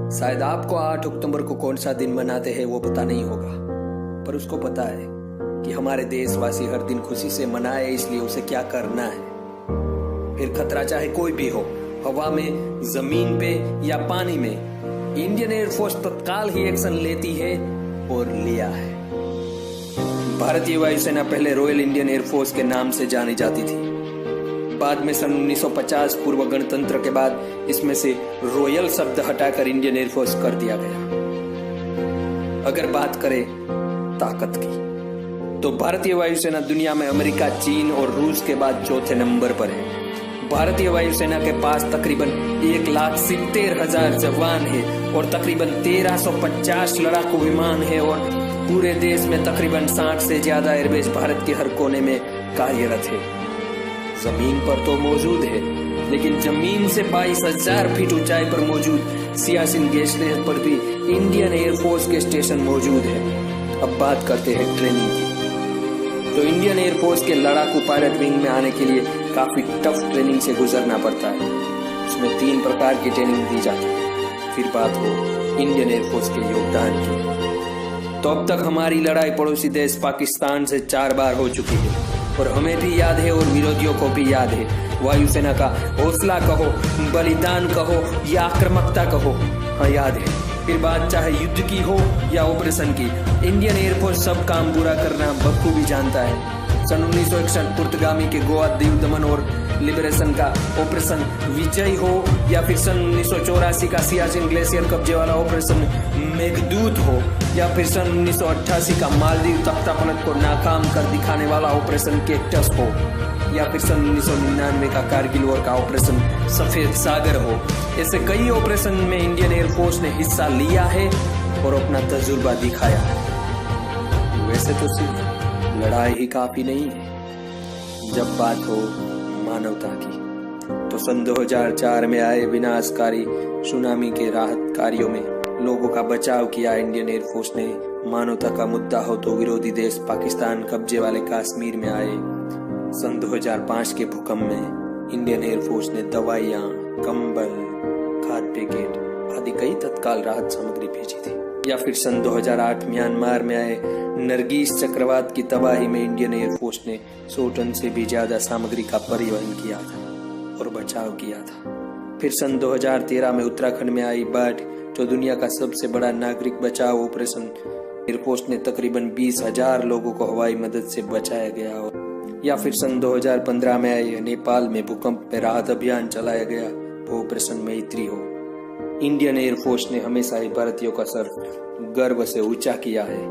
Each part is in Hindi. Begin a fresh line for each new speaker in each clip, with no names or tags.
शायद आपको 8 अक्टूबर को कौन सा दिन मनाते हैं वो पता नहीं होगा, पर उसको पता है कि हमारे देशवासी हर दिन खुशी से मनाए, इसलिए उसे क्या करना है। फिर खतरा चाहे कोई भी हो, हवा में, जमीन पे या पानी में, इंडियन एयरफोर्स तत्काल ही एक्शन लेती है और लिया है। भारतीय वायुसेना पहले रॉयल इंडियन एयरफोर्स के नाम से जानी जाती थी। बाद में सन 1950 पूर्व गणतंत्र के बाद इसमें से रॉयल शब्द हटाकर इंडियन एयरफोर्स कर दिया गया। अगर बात करें ताकत की, तो भारतीय वायुसेना दुनिया में अमेरिका, चीन और रूस के बाद चौथे नंबर पर है। भारतीय वायुसेना के पास तकरीबन 1,70,000 जवान है और तकरीबन 1,350 लड़ाकू विमान है और पूरे देश में तकरीबन 60 से ज्यादा एयरबेस भारत के हर कोने में कार्यरत है। जमीन पर तो मौजूद है, लेकिन जमीन से 22,000 फीट ऊंचाई पर मौजूद सियाचिन ग्लेशियर पर भी इंडियन एयरफोर्स के स्टेशन मौजूद है। अब बात करते हैं ट्रेनिंग की। तो इंडियन एयरफोर्स के लड़ाकू पायलट विंग में आने के लिए काफी टफ ट्रेनिंग से गुजरना पड़ता है। उसमें 3 प्रकार की ट्रेनिंग दी जाती है। फिर बात हो इंडियन एयरफोर्स के योगदान की, तो अब तक हमारी लड़ाई पड़ोसी देश पाकिस्तान से 4 बार हो चुकी है और हमें भी याद है और विरोधियों को भी याद है। वायुसेना का हौसला कहो, बलिदान कहो या आक्रामकता कहो, हाँ याद है। फिर बात चाहे युद्ध की हो या ऑपरेशन की, इंडियन एयरफोर्स सब काम पूरा करना बखूबी जानता है। सन 1961 पुर्तगामी के गोवा द्वीप दमन और लिबरेशन का ऑपरेशन विजय हो या फिर सन 1984 का सियाचिन ग्लेशियर कब्जे वाला ऑपरेशन मेघदूत हो या फिर सन 1988 का मालदीव तख्तापलट को नाकाम कर दिखाने वाला ऑपरेशन कैक्टस हो या फिर सन 1999 का कारगिल वॉर का ऑपरेशन सफेद सागर हो, ऐसे कई ऑपरेशन में इंडियन एयरफोर्स ने हिस्सा लिया है और अपना तजुर्बा दिखाया है। वैसे तो सिर्फ लड़ाई ही काफी नहीं है। जब बात हो मानवता की, तो सन 2004 में आए विनाशकारी सुनामी के राहत कार्यों में लोगों का बचाव किया इंडियन एयरफोर्स ने। मानवता का मुद्दा हो तो विरोधी देश पाकिस्तान कब्जे वाले कश्मीर में आए सन 2005 के भूकंप में इंडियन एयरफोर्स ने दवाइयां, कंबल, खाद्य पैकेट आदि कई तत्काल राहत सामग्री भेजी थी। या फिर सन 2008 म्यांमार में आए नरगिस चक्रवात की तबाही में इंडियन एयरफोर्स ने 100 टन से भी ज्यादा सामग्री का परिवहन किया था और बचाव किया था। फिर सन 2013 में उत्तराखंड में आई बाढ़, जो दुनिया का सबसे बड़ा नागरिक बचाव ऑपरेशन, एयरफोर्स ने तकरीबन 20,000 लोगों को हवाई मदद से बचाया गया। या फिर सन 2015 में आए नेपाल में भूकंप में राहत अभियान चलाया गया, वो ऑपरेशन मैत्री हो। इंडियन एयरफोर्स ने हमेशा ही भारतीयों का सर गर्व से ऊंचा किया है।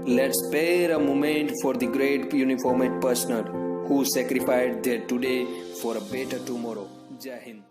Let's spare a moment for the great uniformed personnel who sacrificed their today for a better tomorrow. जय हिंद।